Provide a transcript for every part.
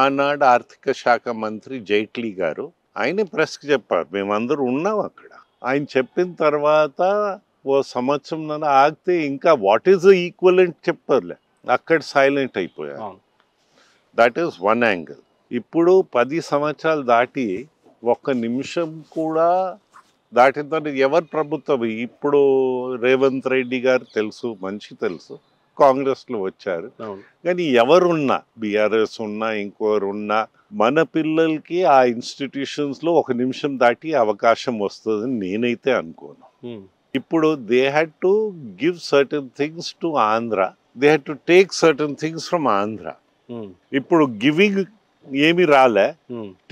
ఆనాడు ఆర్థిక శాఖ మంత్రి జైట్లీ గారు ఆయనే ప్రెస్కి చెప్పారు, మేమందరూ ఉన్నాం అక్కడ. ఆయన చెప్పిన తర్వాత ఓ సంవత్సరం ఆగితే ఇంకా వాట్ ఈస్ ద ఈక్వలెంట్ చెప్పర్లే, అక్కడ సైలెంట్ అయిపోయారు. That is one angle. ఇప్పుడు 10 సంవత్సరాలు దాటి ఒక్క నిమిషం కూడా దాటిన తర్వాత ఎవరు ప్రభుత్వం? ఇప్పుడు రేవంత్ రెడ్డి గారు తెలుసు, మంచి తెలుసు, కాంగ్రెస్లో వచ్చారు. కానీ ఎవరున్నా, బీఆర్ఎస్ ఉన్నా ఇంకోరున్నా, మన పిల్లలకి ఆ ఇన్స్టిట్యూషన్స్లో ఒక నిమిషం దాటి అవకాశం వస్తుందని నేనైతే అనుకోను. ఇప్పుడు they had to give certain things to Andhra, they had to take certain things from Andhra. ఇప్పుడు గివింగ్ ఏమి రాలే,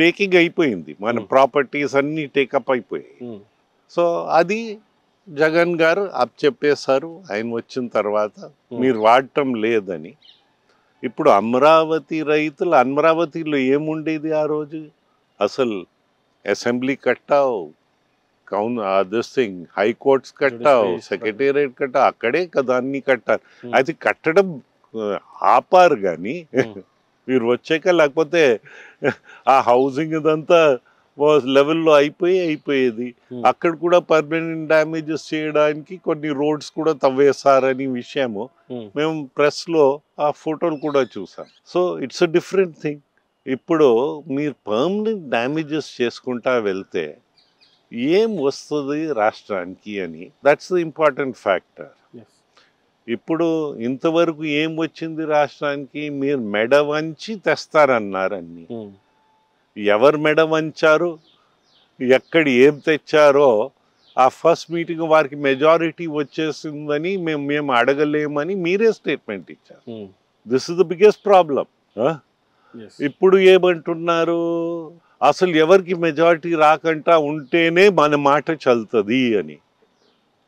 టేకింగ్ అయిపోయింది. మన ప్రాపర్టీస్ అన్ని టేకప్ అయిపోయాయి. సో అది జగన్ గారు చెప్పేశారు ఆయన వచ్చిన తర్వాత, మీరు వాడటం లేదని. ఇప్పుడు అమరావతి రైతులు, అమరావతిలో ఏముండేది ఆ రోజు? అసలు అసెంబ్లీ కట్టావు, దిస్ థింగ్ హైకోర్ట్స్ కట్టావు, సెక్రటేరియట్ కట్టావు, అక్కడే కదా అన్ని కట్టారు. అది కట్టడం ఆపారు కానీ మీరు వచ్చాక, లేకపోతే ఆ హౌసింగ్ ఇదంతా లెవెల్లో అయిపోయేది. అక్కడ కూడా పర్మనెంట్ డ్యామేజెస్ చేయడానికి కొన్ని రోడ్స్ కూడా తవ్వేశారని విషయము మేము ప్రెస్లో ఆ ఫోటోలు కూడా చూసాం. So it's a different thing. ఇప్పుడు మీరు పర్మనెంట్ డ్యామేజెస్ చేసుకుంటా వెళ్తే ఏం వస్తుంది రాష్ట్రానికి అని, దట్స్ ద ఇంపార్టెంట్ ఫ్యాక్టర్. ఇప్పుడు ఇంతవరకు ఏం వచ్చింది రాష్ట్రానికి? మీరు మెడ వంచి తెస్తారన్నారు అన్ని. ఎవరు మెడ వంచారు, ఎక్కడ ఏం తెచ్చారో ఆ ఫస్ట్ మీటింగ్ వారికి మెజారిటీ వచ్చేసిందని మేము అడగలేమని మీరే స్టేట్మెంట్ ఇచ్చారు. This is the biggest problem. ఇప్పుడు ఏమంటున్నారు, అసలు ఎవరికి మెజారిటీ రాకుండా ఉంటేనే మన మాట చల్తుంది అని.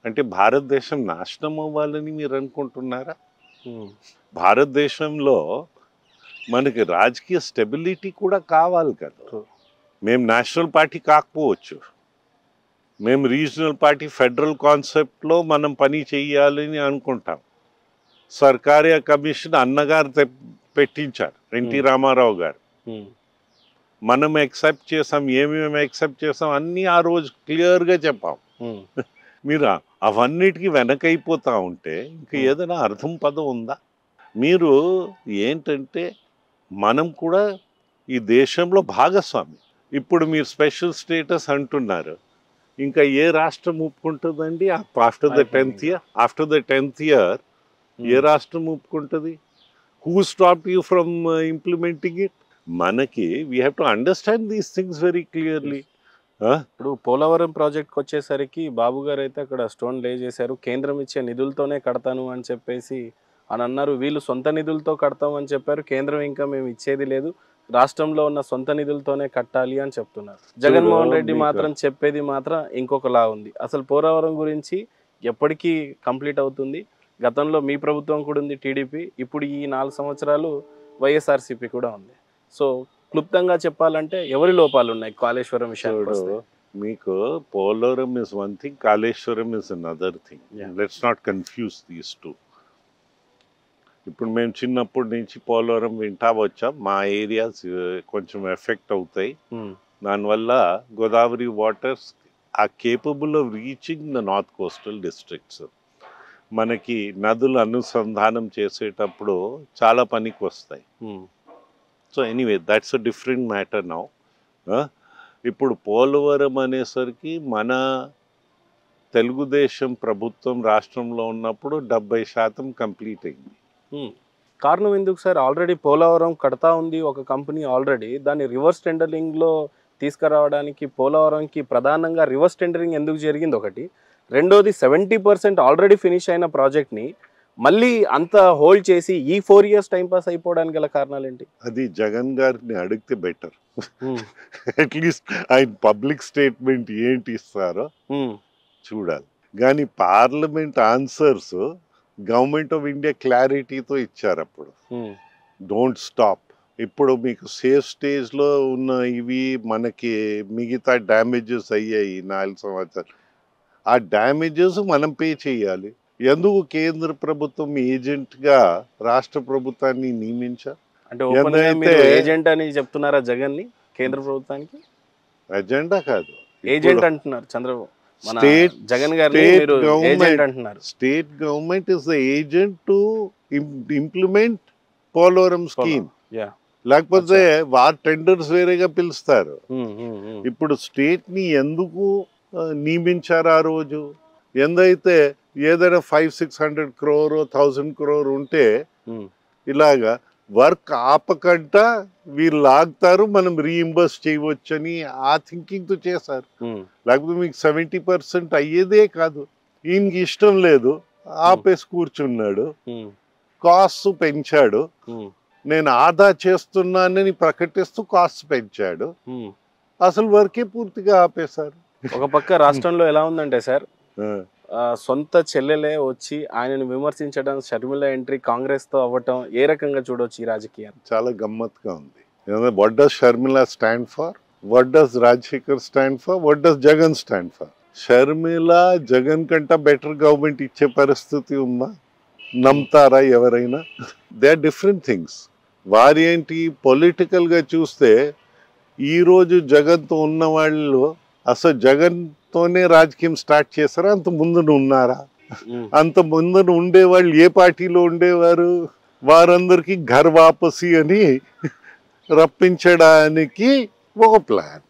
అంటే భారతదేశం నాశనం అవ్వాలని మీరు అనుకుంటున్నారా? భారతదేశంలో మనకి రాజకీయ స్టెబిలిటీ కూడా కావాలి కదా. మేము నేషనల్ పార్టీ కాకపోవచ్చు, మేము రీజనల్ పార్టీ, ఫెడరల్ కాన్సెప్ట్లో మనం పని చేయాలని అనుకుంటాం. సర్కారీ కమిషన్ అన్నగారు పెట్టించారు, ఎన్టీ రామారావు గారు. మనం యాక్సెప్ట్ చేసాం, ఏమేమి యాక్సెప్ట్ చేసాం అన్నీ ఆ రోజు క్లియర్గా చెప్పాం. మీరు అవన్నిటికీ వెనకైపోతూ ఉంటే ఇంకా ఏదైనా అర్థం పదం ఉందా? మీరు ఏంటంటే మనం కూడా ఈ దేశంలో భాగస్వామి. ఇప్పుడు మీరు స్పెషల్ స్టేటస్ అంటున్నారు, ఇంకా ఏ రాష్ట్రం ఒప్పుకుంటుందండి after the 10th year? After the 10th year ఏ రాష్ట్రం ఒప్పుకుంటుంది? Who stop you from implementing it? మనకి we have to understand these things very clearly. ఇప్పుడు పోలవరం ప్రాజెక్ట్కి వచ్చేసరికి బాబు గారు అయితే అక్కడ స్టోన్ లే చేశారు, కేంద్రం ఇచ్చే నిధులతోనే కడతాను అని చెప్పేసి అని అన్నారు. వీళ్ళు సొంత నిధులతో కడతాం అని చెప్పారు, కేంద్రం ఇంకా మేము ఇచ్చేది లేదు, రాష్ట్రంలో ఉన్న సొంత నిధులతోనే కట్టాలి అని చెప్తున్నారు. జగన్మోహన్ రెడ్డి మాత్రం చెప్పేది మాత్రం ఇంకొకలా ఉంది. అసలు పోలవరం గురించి ఎప్పటికీ కంప్లీట్ అవుతుంది? గతంలో మీ ప్రభుత్వం కూడా ఉంది టీడీపీ, ఇప్పుడు ఈ 4 సంవత్సరాలు వైఎస్ఆర్సీపీ కూడా ఉంది. సో క్లుప్తంగా చెప్పాలంటే ఎవరి లోపాలు ఉన్నాయి కాళేశ్వరం విషయంలో? మీకు Polavaram is one thing, Kaleshwaram is another thing. Let's not confuse these two. ఇప్పుడు మేము చిన్నప్పటి నుంచి పోలవరం వింటా వచ్చాం. మా ఏరియాస్ కొంచెం ఎఫెక్ట్ అవుతాయి, దానివల్ల Godavari waters are capable of reaching the north coastal districts. మనకి నదులు అనుసంధానం చేసేటప్పుడు చాలా పనికి వస్తాయి. So anyway that's a different matter now. ఇప్పుడు పోలవరం అనేసరికి మన తెలుగుదేశం ప్రభుత్వం రాష్ట్రంలో ఉన్నప్పుడు 70% కంప్లీట్ అయింది. కారణం ఎందుకు సార్? ఆల్రెడీ పోలవరం కడతా ఉంది ఒక కంపెనీ, ఆల్రెడీ దాన్ని రివర్స్ టెండరింగ్లో తీసుకురావడానికి పోలవరంకి ప్రధానంగా రివర్స్ టెండరింగ్ ఎందుకు జరిగింది ఒకటి. రెండోది 70% ఆల్రెడీ ఫినిష్ అయిన ప్రాజెక్ట్ని మళ్ళీ అంత హోల్డ్ చేసి ఈ 4 years టైం పాస్ అయిపోవడానికి గల కారణాలు ఏంటి? అది జగన్ గారిని అడిగితే బెటర్. అట్లీస్ట్ ఆయన పబ్లిక్ స్టేట్మెంట్ ఏంటి ఇస్తారో చూడాలి. కానీ parliament answers government of India క్లారిటీతో ఇచ్చారు అప్పుడు, డోంట్ స్టాప్. ఇప్పుడు మీకు సేఫ్ స్టేజ్లో ఉన్న ఇవి మనకి మిగతా డ్యామేజెస్ అయ్యాయి 4 సంవత్సరాలు. ఆ డ్యామేజెస్ మనం పే చేయాలి. ఎందుకు కేంద్ర ప్రభుత్వం ఏజెంట్గా రాష్ట్ర ప్రభుత్వాన్ని నియమించారు? అంటే ఓపెన్ గా మీరు ఎందైతే ఏజెంట్ అని చెప్తున్నారా జగన్ ని కేంద్ర ప్రభుత్వానికి? ఎజెండా కాదు, ఏజెంట్ అంటున్నారు చంద్రబాబు, మన స్టేట్ జగన్ గారిని స్టేట్ మీరు ఏజెంట్ గవర్నమెంట్ అంటున్నారు. State government is the agent to implement Polavaram scheme. Yeah. లేకపోతే వార్ టెండర్స్ వేరేగా పిలుస్తారు. ఇప్పుడు స్టేట్ ని ఎందుకు నియమించారు ఆ రోజు? ఎందైతే ఏదైనా 500-600 crore 1000 crore ఉంటే ఇలాగా వర్క్ ఆపకుండా వీళ్ళు ఆగుతారు, మనం రీఇంబర్స్ చేయవచ్చని ఆ థింకింగ్ తో చేశారు. లేకపోతే మీకు 70% అయ్యేదే కాదు. ఈయనకి ఇష్టం లేదు, ఆపేసి కూర్చున్నాడు, కాస్ట్ పెంచాడు. నేను ఆదా చేస్తున్నానని ప్రకటిస్తూ కాస్ట్ పెంచాడు, అసలు వర్కే పూర్తిగా ఆపేశారు. ఒక పక్క రాష్ట్రంలో ఎలా ఉందంటే సార్, సొంత చెల్లెలే వచ్చి ఆయనను విమర్శించడం, షర్మిల ఎంట్రీ కాంగ్రెస్ తో అవ్వటం, ఏ రకంగా చూడొచ్చు ఈ రాజకీయాలు? చాలా గమ్మత్తుగా ఉంది. What does Sharmila stand for, what does Rajasekhar stand for, what does Jagan stand for? Sharmila Jagan కంటే బెటర్ గవర్నమెంట్ ఇచ్చే పరిస్థితి ఉందా? నమ్ముతారా ఎవరైనా? They are different things. వారి ఏంటి పొలిటికల్ గా చూస్తే ఈరోజు జగన్తో ఉన్న వాళ్ళు అసలు జగన్తోనే రాజకీయం స్టార్ట్ చేస్తారా? అంత ముందు ఉన్నారా? అంత ముందు ఉండేవాళ్ళు ఏ పార్టీలో ఉండేవారు? వారందరికీ ఘర్ వాపసి అని రప్పించడానికి ఒక ప్లాన్.